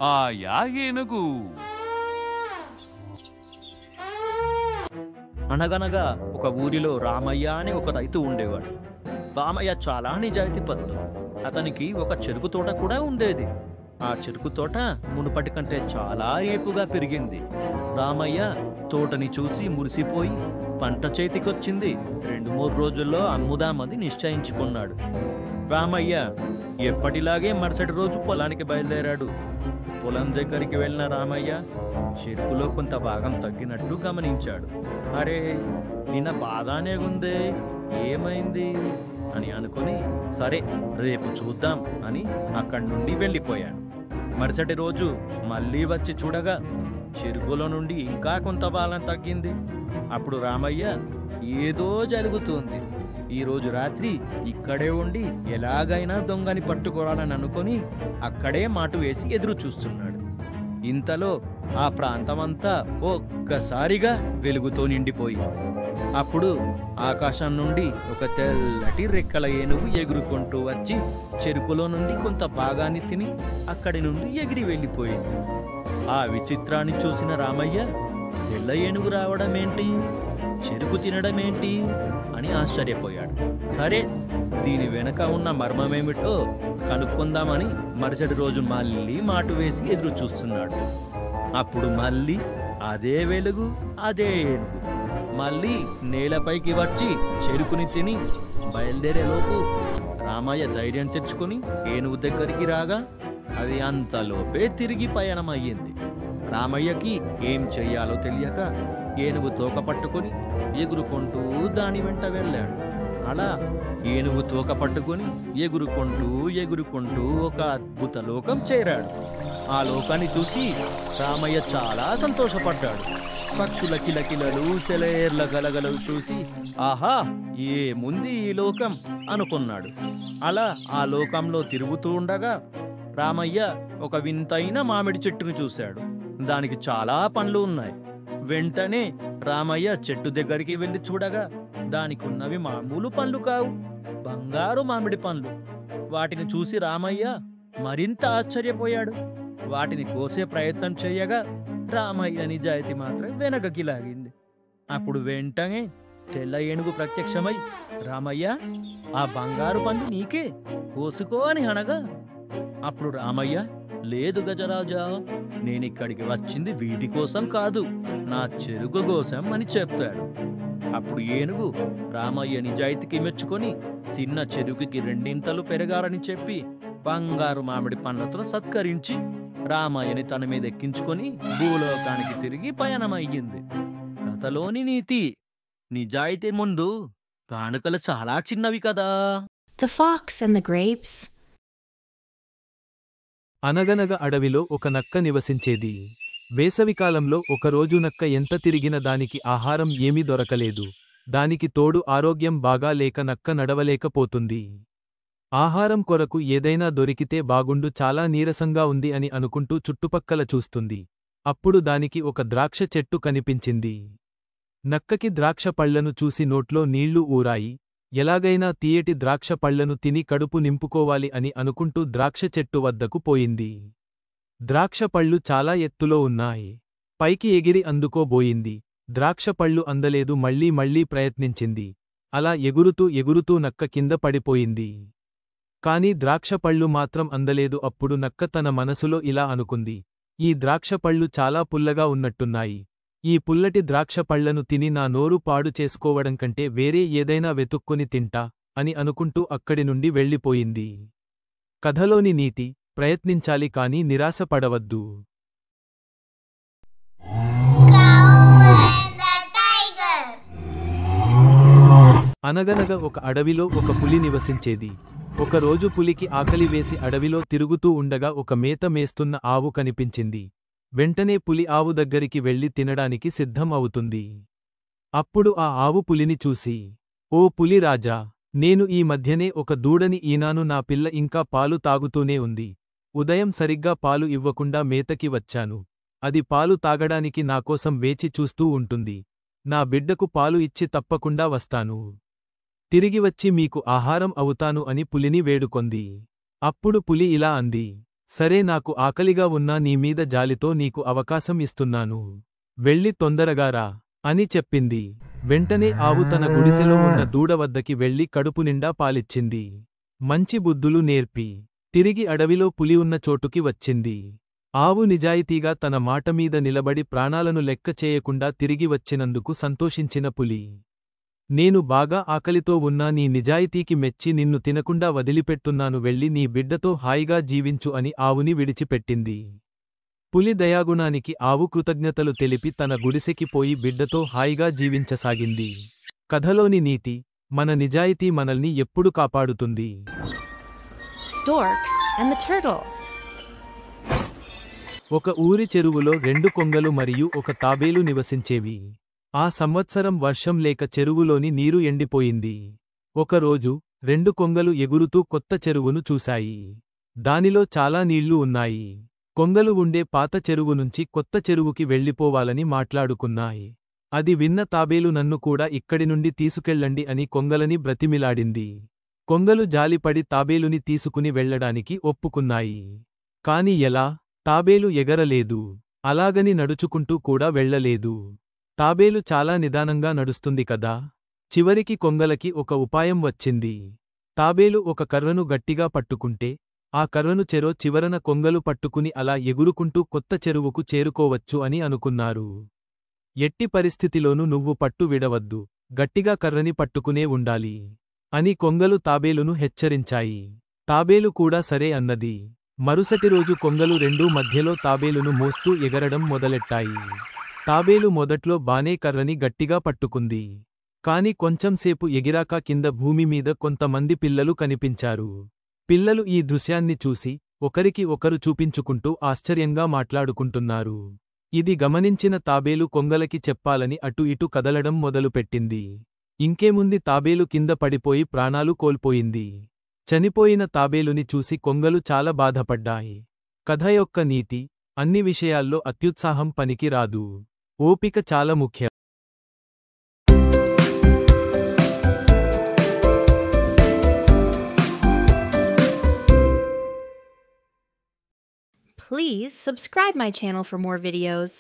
ఆయా ఏనుగు. అనగనగా ఒక ఊరిలో రామయ్య అని ఒక రైతు ఉండేవాడు. రామయ్య చాలా నిజాయితీపరుడు. అతనికి ఒక చెరుకు తోట కూడా ఉండేది. ఆ చెరుకు తోట మునుపటి కంటే చాలా ఏపుగా పెరిగింది. రామయ్య తోటని చూసి మురిసిపోయి పంట చేతికొచ్చింది, 2-3 రోజుల్లో అమ్ముదామని నిశ్చయించుకున్నాడు. రామయ్య ఎప్పటిలాగే మరుసటి రోజు పొలానికి బయలుదేరాడు. పొలం దగ్గరికి వెళ్ళిన రామయ్య చెరుకులో కొంత భాగం తగ్గినట్టు గమనించాడు. అరే, నిన్న బాగానే ఉందే, ఏమైంది అని అనుకుని సరే రేపు చూద్దాం అని అక్కడి నుండి వెళ్ళిపోయాడు. మరుసటి రోజు మళ్ళీ వచ్చి చూడగా చెరుకులో నుండి ఇంకా కొంత భాగం తగ్గింది. అప్పుడు రామయ్య ఏదో జరుగుతుంది, ఈరోజు రాత్రి ఇక్కడే ఉండి ఎలాగైనా దొంగని పట్టుకోవాలని అనుకొని అక్కడే మాటు వేసి ఎదురు చూస్తున్నాడు. ఇంతలో ఆ ప్రాంతమంతా ఒక్కసారిగా వెలుగుతో నిండిపోయింది. అప్పుడు ఆకాశం నుండి ఒక తెల్లటి రెక్కల ఏనుగు ఎగురుకుంటూ వచ్చి చెరుకులో నుండి కొంత భాగాన్ని తిని అక్కడి నుండి ఎగిరి వెళ్ళిపోయింది. ఆ విచిత్రాన్ని చూసిన రామయ్య తెల్ల ఏనుగు రావడమేంటి, చెరుకు తినడమేంటి అని ఆశ్చర్యపోయాడు. సరే, దీని వెనక ఉన్న మర్మమేమిటో కనుక్కుందామని మరుసటి రోజు మళ్ళీ మాటు వేసి ఎదురు చూస్తున్నాడు. అప్పుడు మళ్ళీ అదే వెలుగు, అదే ఏనుగు మళ్ళీ నేలపైకి వచ్చి చెరుకుని తిని బయలుదేరేలోపు రామయ్య ధైర్యం తెచ్చుకుని ఏనుగు దగ్గరికి రాగా అది అంతలోపే తిరిగి పయనమయ్యింది. రామయ్యకి ఏం చెయ్యాలో తెలియక ఏనుగు తోక పట్టుకుని ఎగురుకుంటూ దాని వెంట వెళ్ళాడు. అలా ఏనుగు తోక పట్టుకుని ఎగురుకుంటూ ఎగురుకుంటూ ఒక అద్భుత లోకం చేరాడు. ఆ లోకాన్ని చూసి రామయ్య చాలా సంతోషపడ్డాడు. పక్షుల కిలకిలలు, సెలయేర్ల గలగలలు చూసి ఆహా, ఏముంది ఈ లోకం అనుకున్నాడు. అలా ఆ లోకంలో తిరుగుతూ ఉండగా రామయ్య ఒక వింతైన మామిడి చెట్టును చూశాడు. దానికి చాలా పండ్లు ఉన్నాయి. వెంటనే రామయ్య చెట్టు దగ్గరికి వెళ్ళి చూడగా దానికి ఉన్నవి మామూలు పండ్లు కావు, బంగారు మామిడి పండ్లు. వాటిని చూసి రామయ్య మరింత ఆశ్చర్యపోయాడు. వాటిని కోసే ప్రయత్నం చేయగా రామయ్య నిజాయితీ మాత్రం వెనకకి లాగింది. అప్పుడు వెంటనే తెల్ల ఏనుగు ప్రత్యక్షమై రామయ్య, ఆ బంగారు పండు నీకే, కోసుకో అని అనగా అప్పుడు రామయ్య, లేదు గజరాజా, నేనిక్కడికి వచ్చింది వీటి కోసం కాదు, నా చెరుకు కోసం అని చెప్పాడు. అప్పుడు ఏనుగు రామయ్య నిజాయితీకి మెచ్చుకొని తిన్న చెరుకుకి 2 పెరగాలని చెప్పి బంగారు మామిడి పండ్లతో సత్కరించి రామయ్యని తన మీద ఎక్కించుకొని భూలోకానికి తిరిగి పయనమయ్యింది. కథలోని నీతి, నిజాయితీ ముందు కానుకలు చాలా చిన్నవి కదా. The Fox and the Grapes. అనగనగ అడవిలో ఒక నక్క నివసించేది. వేసవికాలంలో ఒకరోజు నక్క ఎంత తిరిగిన దానికి ఆహారం ఏమీ దొరకలేదు. దానికి తోడు ఆరోగ్యం బాగా లేక నక్క నడవలేకపోతుంది. ఆహారం కొరకు ఏదైనా దొరికితే బాగుండు, చాలా నీరసంగా ఉంది అని అనుకుంటూ చుట్టుపక్కల చూస్తుంది. అప్పుడు దానికి ఒక ద్రాక్ష చెట్టు కనిపించింది. నక్కకి ద్రాక్ష పళ్లను చూసి నోట్లో నీళ్లు ఊరాయి. ఎలాగైనా తీయటి ద్రాక్ష పళ్లను తిని కడుపు నింపుకోవాలి అని అనుకుంటూ ద్రాక్ష చెట్టు వద్దకు పోయింది. ద్రాక్ష పళ్ళు చాలా ఎత్తులో ఉన్నాయి. పైకి ఎగిరి అందుకోబోయింది. ద్రాక్ష పళ్ళు అందలేదు. మళ్లీ మళ్లీ ప్రయత్నించింది. అలా ఎగురుతూ ఎగురుతూ నక్క కింద పడిపోయింది. కాని ద్రాక్ష పళ్ళు మాత్రం అందలేదు. అప్పుడు నక్క తన మనసులో ఇలా అనుకుంది, ఈ ద్రాక్ష పళ్ళు చాలా పుల్లగా ఉన్నట్టున్నాయి. ఈ పుల్లటి ద్రాక్ష పళ్లను తిని నా నోరు పాడు చేసుకోవడం కంటే వేరే ఏదైనా వెతుక్కుని తింటా అని అనుకుంటూ అక్కడి నుండి వెళ్ళిపోయింది. కథలోని నీతి, ప్రయత్నించాలి కాని నిరాశపడవద్దు. అనగనగా ఒక అడవిలో ఒక పులి నివసించేది. ఒకరోజు పులికి ఆకలి వేసి అడవిలో తిరుగుతూ ఉండగా ఒక మేత మేస్తున్న ఆవు కనిపించింది. వెంటనే పులి ఆవు దగ్గరికి వెళ్లి తినడానికి సిద్ధం అవుతుంది. అప్పుడు ఆ ఆవు పులిని చూసి, ఓ పులిరాజా, నేను ఈ మధ్యనే ఒక దూడని ఈనాను. నా పిల్ల ఇంకా పాలు తాగుతూనే ఉంది. ఉదయం సరిగ్గా పాలు ఇవ్వకుండా మేతకి వచ్చాను. అది పాలు తాగడానికి నాకోసం వేచి చూస్తూ ఉంటుంది. నా బిడ్డకు పాలు ఇచ్చి తప్పకుండా వస్తాను. తిరిగి వచ్చి మీకు ఆహారం అవుతాను అని పులిని వేడుకొంది. అప్పుడు పులి ఇలా అంది, సరే, నాకు ఆకలిగా ఉన్నా నీమీద జాలితో నీకు అవకాశం ఇస్తున్నాను. వెళ్ళి తొందరగా రా అని చెప్పింది. వెంటనే ఆవు తన గుడిసెలో ఉన్న దూడ వద్దకి వెళ్లి కడుపునిండా పాలిచ్చింది. మంచి బుద్ధులు నేర్పి తిరిగి అడవిలో పులి ఉన్న చోటుకి వచ్చింది. ఆవు నిజాయితీగా తన మాటమీద నిలబడి ప్రాణాలను లెక్క చేయకుండా తిరిగి వచ్చినందుకు సంతోషించిన పులి, నేను బాగా ఆకలితో ఉన్నా నీ నిజాయితీకి మెచ్చి నిన్ను తినకుండా వదిలిపెట్టున్నాను, వెళ్ళి నీ బిడ్డతో హాయిగా జీవించు అని ఆవుని విడిచిపెట్టింది. పులి దయాగుణానికి ఆవు కృతజ్ఞతలు తెలిపి తన గుడిసెకి పోయి బిడ్డతో హాయిగా జీవించసాగింది. కథలోని నీతి: మన నిజాయితీ మనల్ని ఎప్పుడు కాపాడుతుంది. Storks and the turtle. ఒక ఊరి చెరువులో 2 కొంగలు మరియు ఒక తాబేలు నివసించేవి. ఆ సంవత్సరం వర్షం లేక చెరువులోని నీరు ఎండిపోయింది. ఒకరోజు 2 కొంగలు ఎగురుతూ కొత్త చెరువును చూశాయి. దానిలో చాలా నీళ్లు ఉన్నాయి. కొంగలు ఉండే పాత చెరువు నుంచి కొత్త చెరువుకి వెళ్ళిపోవాలని మాట్లాడుకున్నాయి. అది విన్న తాబేలు, నన్ను కూడా ఇక్కడి నుండి తీసుకెళ్ళండి అని కొంగలని బ్రతిమిలాడింది. కొంగలు జాలిపడి తాబేలుని తీసుకుని వెళ్లడానికి ఒప్పుకున్నాయి. కాని ఎలా? తాబేలు ఎగరలేదు. అలాగని నడుచుకుంటూ కూడా వెళ్లలేదు. తాబేలు చాలా నిదానంగా నడుస్తుంది కదా. చివరికి కొంగలకి ఒక ఉపాయం వచ్చింది. తాబేలు ఒక కర్రను గట్టిగా పట్టుకుంటే ఆ కర్రను చెరో చివరన కొంగలు పట్టుకుని అలా ఎగురుకుంటూ కొత్త చెరువుకు చేరుకోవచ్చు అని అనుకున్నారు. ఎట్టి పరిస్థితిలోనూ నువ్వు పట్టు విడవద్దు, గట్టిగా కర్రని పట్టుకునే ఉండాలి అని కొంగలు తాబేలును హెచ్చరించాయి. తాబేలు కూడా సరే అన్నది. మరుసటి రోజు కొంగలు రెండూ మధ్యలో తాబేలును మోస్తూ ఎగరడం మొదలెట్టాయి. తాబేలు మొదట్లో బానే కర్రని గట్టిగా పట్టుకుంది. కాని కొంచెంసేపు ఎగిరాక కింద భూమి మీద కొంతమంది పిల్లలు కనిపించారు. పిల్లలు ఈ దృశ్యాన్ని చూసి ఒకరికి ఒకరు చూపించుకుంటూ ఆశ్చర్యంగా మాట్లాడుకుంటున్నారు. ఇది గమనించిన తాబేలు కొంగలకి చెప్పాలని అటు ఇటు కదలడం మొదలుపెట్టింది. ఇంకేముంది, తాబేలు కింద పడిపోయి ప్రాణాలు కోల్పోయింది. చనిపోయిన తాబేలుని చూసి కొంగలు చాలా బాధపడ్డాయి. కథ యొక్క నీతి: అన్ని విషయాల్లో అత్యుత్సాహం పనికి రాదు. ఓపిక చాలా ముఖ్యం. Please subscribe my channel for more videos.